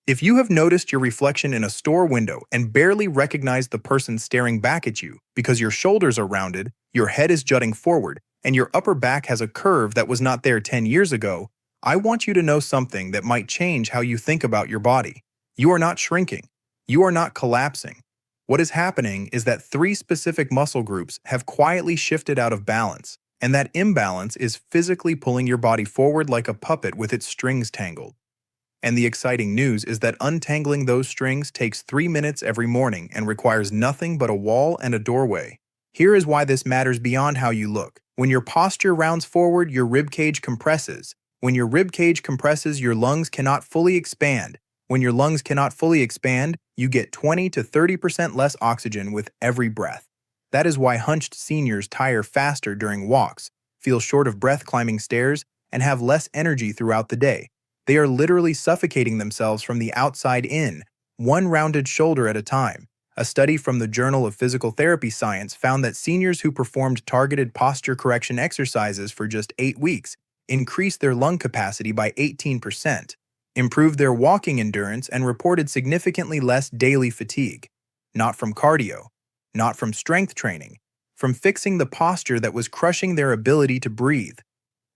If you have noticed your reflection in a store window and barely recognized the person staring back at you because your shoulders are rounded, your head is jutting forward, and your upper back has a curve that was not there 10 years ago, I want you to know something that might change how you think about your body. You are not shrinking. You are not collapsing. What is happening is that three specific muscle groups have quietly shifted out of balance, and that imbalance is physically pulling your body forward like a puppet with its strings tangled. And the exciting news is that untangling those strings takes 3 minutes every morning and requires nothing but a wall and a doorway. Here is why this matters beyond how you look. When your posture rounds forward, your ribcage compresses. When your ribcage compresses, your lungs cannot fully expand. When your lungs cannot fully expand, you get 20 to 30% less oxygen with every breath. That is why hunched seniors tire faster during walks, feel short of breath climbing stairs, and have less energy throughout the day. They are literally suffocating themselves from the outside in, one rounded shoulder at a time. A study from the Journal of Physical Therapy Science found that seniors who performed targeted posture correction exercises for just 8 weeks increased their lung capacity by 18%, improved their walking endurance, and reported significantly less daily fatigue. Not from cardio, not from strength training, from fixing the posture that was crushing their ability to breathe.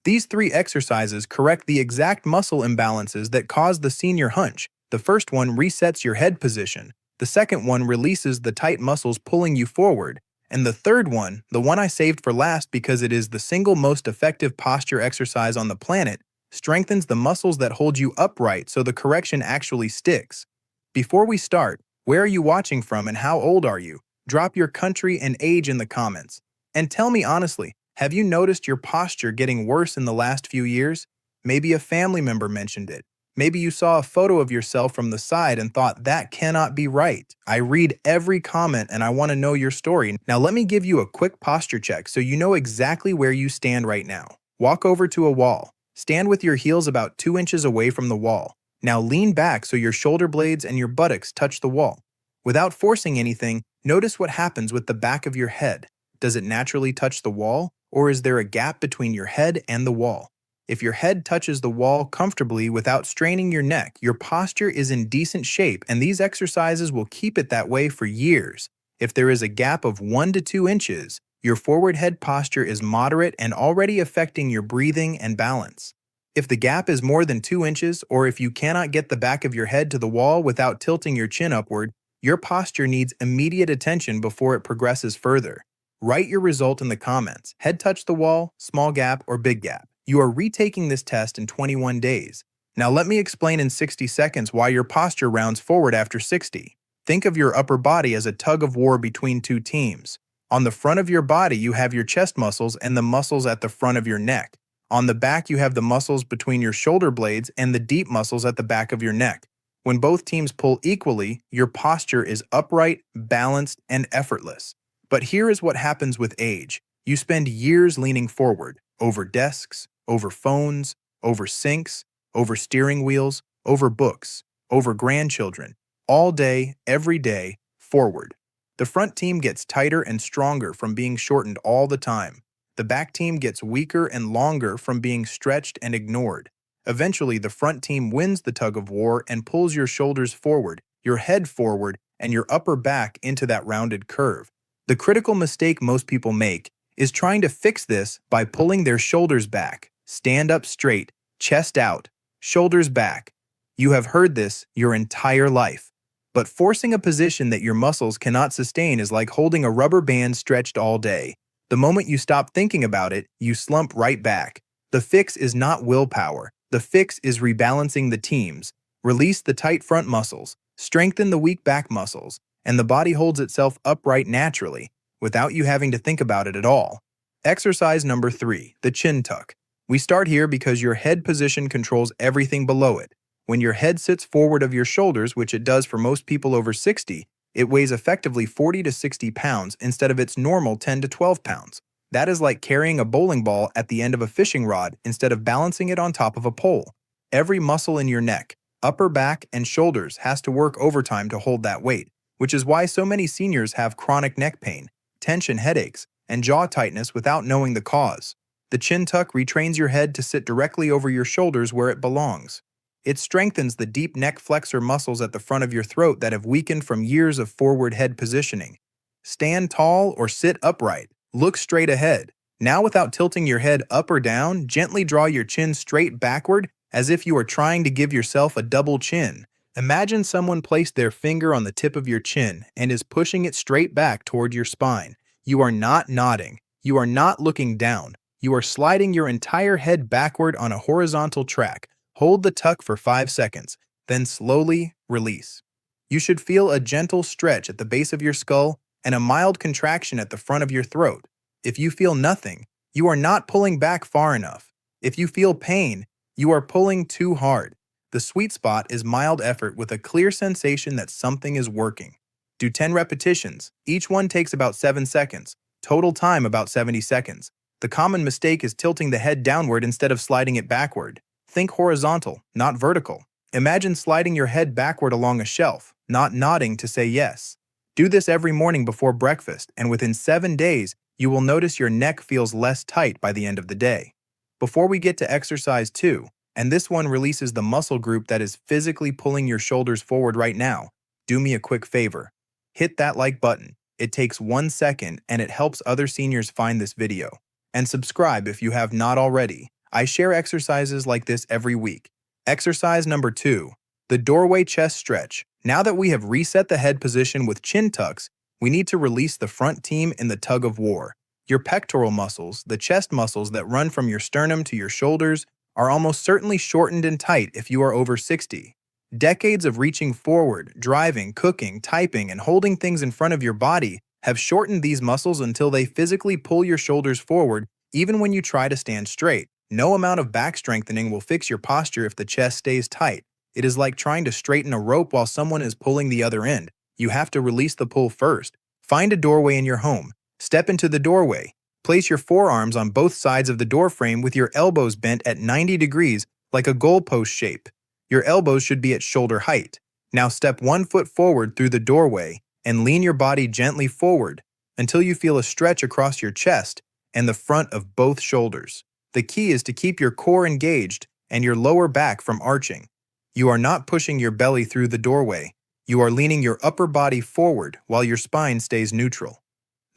These three exercises correct the exact muscle imbalances that cause the senior hunch. The first one resets your head position. The second one releases the tight muscles pulling you forward. And the third one, the one I saved for last because it is the single most effective posture exercise on the planet, strengthens the muscles that hold you upright so the correction actually sticks. Before we start, where are you watching from and how old are you? Drop your country and age in the comments. And tell me honestly, have you noticed your posture getting worse in the last few years? Maybe a family member mentioned it. Maybe you saw a photo of yourself from the side and thought, that cannot be right. I read every comment and I want to know your story. Now let me give you a quick posture check so you know exactly where you stand right now. Walk over to a wall. Stand with your heels about 2 inches away from the wall. Now lean back so your shoulder blades and your buttocks touch the wall. Without forcing anything, notice what happens with the back of your head. Does it naturally touch the wall, or is there a gap between your head and the wall? If your head touches the wall comfortably without straining your neck, your posture is in decent shape, and these exercises will keep it that way for years. If there is a gap of 1 to 2 inches, your forward head posture is moderate and already affecting your breathing and balance. If the gap is more than 2 inches, or if you cannot get the back of your head to the wall without tilting your chin upward, your posture needs immediate attention before it progresses further. Write your result in the comments. Head touch the wall, small gap, or big gap. You are retaking this test in 21 days. Now let me explain in 60 seconds why your posture rounds forward after 60. Think of your upper body as a tug of war between two teams. On the front of your body, you have your chest muscles and the muscles at the front of your neck. On the back, you have the muscles between your shoulder blades and the deep muscles at the back of your neck. When both teams pull equally, your posture is upright, balanced, and effortless. But here is what happens with age. You spend years leaning forward, over desks, over phones, over sinks, over steering wheels, over books, over grandchildren, all day, every day, forward. The front team gets tighter and stronger from being shortened all the time. The back team gets weaker and longer from being stretched and ignored. Eventually, the front team wins the tug of war and pulls your shoulders forward, your head forward, and your upper back into that rounded curve. The critical mistake most people make is trying to fix this by pulling their shoulders back. Stand up straight, chest out, shoulders back. You have heard this your entire life. But forcing a position that your muscles cannot sustain is like holding a rubber band stretched all day. The moment you stop thinking about it, you slump right back. The fix is not willpower. The fix is rebalancing the teams. Release the tight front muscles, strengthen the weak back muscles, and the body holds itself upright naturally, without you having to think about it at all. Exercise number 3, the chin tuck. We start here because your head position controls everything below it. When your head sits forward of your shoulders, which it does for most people over 60, it weighs effectively 40 to 60 pounds instead of its normal 10 to 12 pounds. That is like carrying a bowling ball at the end of a fishing rod instead of balancing it on top of a pole. Every muscle in your neck, upper back, and shoulders has to work overtime to hold that weight, which is why so many seniors have chronic neck pain, tension headaches, and jaw tightness without knowing the cause. The chin tuck retrains your head to sit directly over your shoulders where it belongs. It strengthens the deep neck flexor muscles at the front of your throat that have weakened from years of forward head positioning. Stand tall or sit upright. Look straight ahead. Now, without tilting your head up or down, gently draw your chin straight backward as if you are trying to give yourself a double chin. Imagine someone placed their finger on the tip of your chin and is pushing it straight back toward your spine. You are not nodding. You are not looking down. You are sliding your entire head backward on a horizontal track. Hold the tuck for 5 seconds, then slowly release. You should feel a gentle stretch at the base of your skull and a mild contraction at the front of your throat. If you feel nothing, you are not pulling back far enough. If you feel pain, you are pulling too hard. The sweet spot is mild effort with a clear sensation that something is working. Do 10 repetitions. Each one takes about 7 seconds. Total time about 70 seconds. The common mistake is tilting the head downward instead of sliding it backward. Think horizontal, not vertical. Imagine sliding your head backward along a shelf, not nodding to say yes. Do this every morning before breakfast, and within 7 days, you will notice your neck feels less tight by the end of the day. Before we get to exercise 2, and this one releases the muscle group that is physically pulling your shoulders forward right now, do me a quick favor. Hit that like button. It takes 1 second and it helps other seniors find this video. And subscribe if you have not already. I share exercises like this every week. Exercise number 2, the doorway chest stretch. Now that we have reset the head position with chin tucks, we need to release the front team in the tug of war. Your pectoral muscles, the chest muscles that run from your sternum to your shoulders, are almost certainly shortened and tight if you are over 60. Decades of reaching forward, driving, cooking, typing, and holding things in front of your body have shortened these muscles until they physically pull your shoulders forward even when you try to stand straight. No amount of back strengthening will fix your posture if the chest stays tight. It is like trying to straighten a rope while someone is pulling the other end. You have to release the pull first. Find a doorway in your home. Step into the doorway. Place your forearms on both sides of the door frame with your elbows bent at 90 degrees like a goalpost shape. Your elbows should be at shoulder height. Now step 1 foot forward through the doorway and lean your body gently forward until you feel a stretch across your chest and the front of both shoulders. The key is to keep your core engaged and your lower back from arching. You are not pushing your belly through the doorway. You are leaning your upper body forward while your spine stays neutral.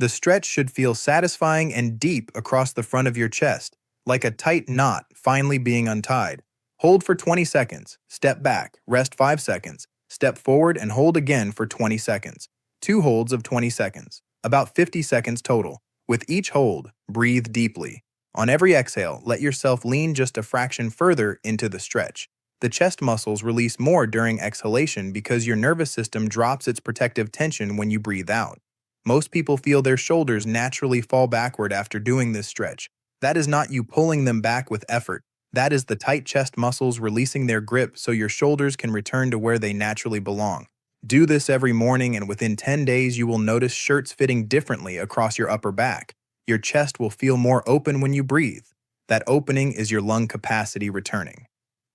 The stretch should feel satisfying and deep across the front of your chest, like a tight knot finally being untied. Hold for 20 seconds, step back, rest 5 seconds, step forward and hold again for 20 seconds. 2 holds of 20 seconds, about 50 seconds total. With each hold, breathe deeply. On every exhale, let yourself lean just a fraction further into the stretch. The chest muscles release more during exhalation because your nervous system drops its protective tension when you breathe out. Most people feel their shoulders naturally fall backward after doing this stretch. That is not you pulling them back with effort. That is the tight chest muscles releasing their grip so your shoulders can return to where they naturally belong. Do this every morning and within 10 days you will notice shirts fitting differently across your upper back. Your chest will feel more open when you breathe. That opening is your lung capacity returning.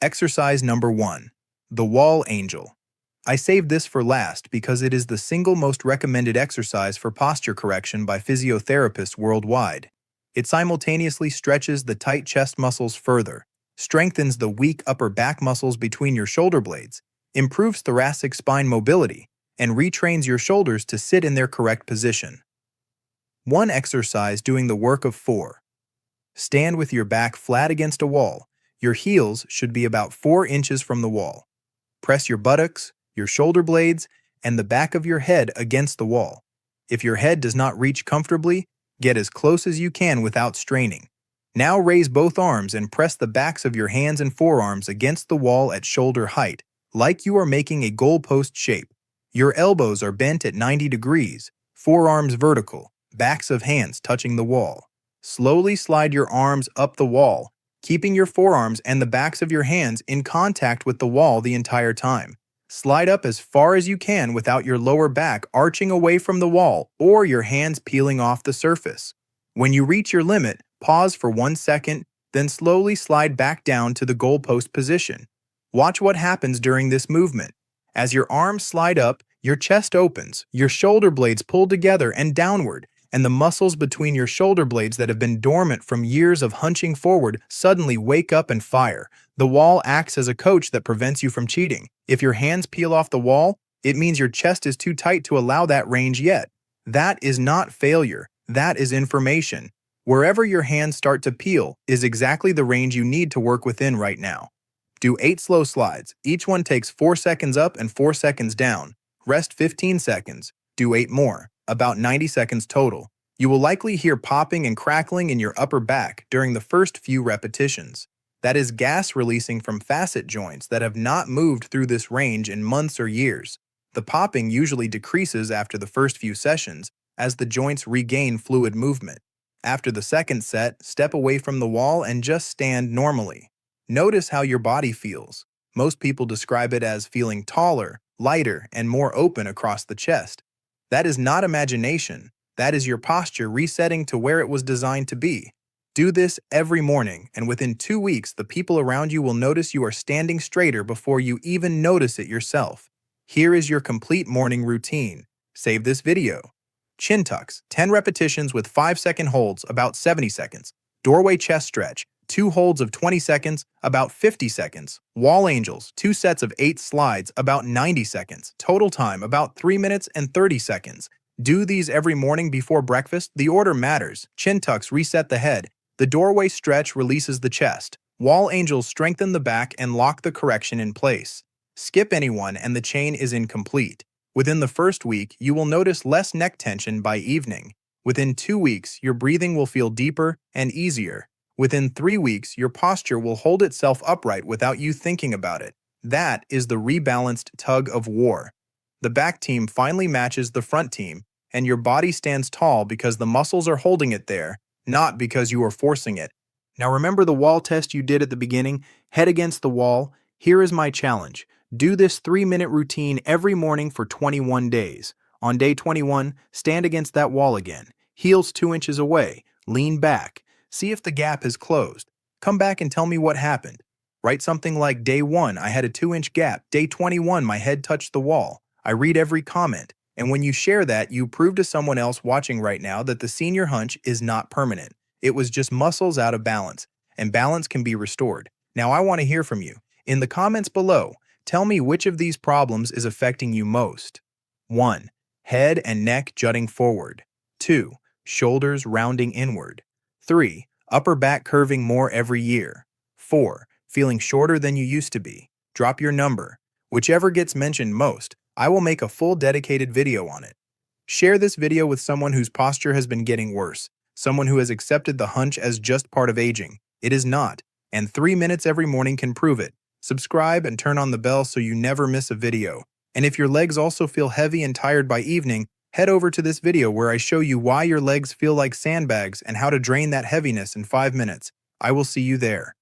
Exercise number 1, the wall angel. I saved this for last because it is the single most recommended exercise for posture correction by physiotherapists worldwide. It simultaneously stretches the tight chest muscles further, strengthens the weak upper back muscles between your shoulder blades, improves thoracic spine mobility, and retrains your shoulders to sit in their correct position. 1 exercise doing the work of 4. Stand with your back flat against a wall. Your heels should be about 4 inches from the wall. Press your buttocks, your shoulder blades, and the back of your head against the wall. If your head does not reach comfortably, get as close as you can without straining. Now raise both arms and press the backs of your hands and forearms against the wall at shoulder height, like you are making a goalpost shape. Your elbows are bent at 90 degrees, forearms vertical, backs of hands touching the wall. Slowly slide your arms up the wall, keeping your forearms and the backs of your hands in contact with the wall the entire time. Slide up as far as you can without your lower back arching away from the wall or your hands peeling off the surface. When you reach your limit, pause for 1 second, then slowly slide back down to the goalpost position. Watch what happens during this movement. As your arms slide up, your chest opens, your shoulder blades pull together and downward, and the muscles between your shoulder blades that have been dormant from years of hunching forward suddenly wake up and fire. The wall acts as a coach that prevents you from cheating. If your hands peel off the wall, it means your chest is too tight to allow that range yet. That is not failure. That is information. Wherever your hands start to peel is exactly the range you need to work within right now. Do 8 slow slides. Each one takes 4 seconds up and 4 seconds down. Rest 15 seconds. Do 8 more, about 90 seconds total. You will likely hear popping and crackling in your upper back during the first few repetitions. That is gas releasing from facet joints that have not moved through this range in months or years. The popping usually decreases after the first few sessions as the joints regain fluid movement. After the second set, step away from the wall and just stand normally. Notice how your body feels. Most people describe it as feeling taller, lighter, and more open across the chest. That is not imagination. That is your posture resetting to where it was designed to be. Do this every morning, and within 2 weeks, the people around you will notice you are standing straighter before you even notice it yourself. Here is your complete morning routine. Save this video. Chin tucks, 10 repetitions with 5-second holds, about 70 seconds. Doorway chest stretch, 2 holds of 20 seconds, about 50 seconds. Wall angels, 2 sets of 8 slides, about 90 seconds. Total time, about 3 minutes and 30 seconds. Do these every morning before breakfast. The order matters. Chin tucks reset the head. The doorway stretch releases the chest. Wall angels strengthen the back and lock the correction in place. Skip anyone and the chain is incomplete. Within the first week, you will notice less neck tension by evening. Within 2 weeks, your breathing will feel deeper and easier. Within 3 weeks, your posture will hold itself upright without you thinking about it. That is the rebalanced tug of war. The back team finally matches the front team, and your body stands tall because the muscles are holding it there, not because you are forcing it. Now remember the wall test you did at the beginning? Head against the wall. Here is my challenge. Do this 3-minute routine every morning for 21 days. On day 21, stand against that wall again. Heels 2 inches away. Lean back. See if the gap has closed. Come back and tell me what happened. Write something like, day 1, I had a 2-inch gap. Day 21, my head touched the wall. I read every comment. And when you share that, you prove to someone else watching right now that the senior hunch is not permanent. It was just muscles out of balance, and balance can be restored. Now I want to hear from you. In the comments below, tell me which of these problems is affecting you most. 1. Head and neck jutting forward. 2. Shoulders rounding inward. 3. Upper back curving more every year. 4. Feeling shorter than you used to be. Drop your number. Whichever gets mentioned most, I will make a full dedicated video on it. Share this video with someone whose posture has been getting worse, someone who has accepted the hunch as just part of aging. It is not, and 3 minutes every morning can prove it. Subscribe and turn on the bell so you never miss a video. And if your legs also feel heavy and tired by evening, head over to this video where I show you why your legs feel like sandbags and how to drain that heaviness in 5 minutes. I will see you there.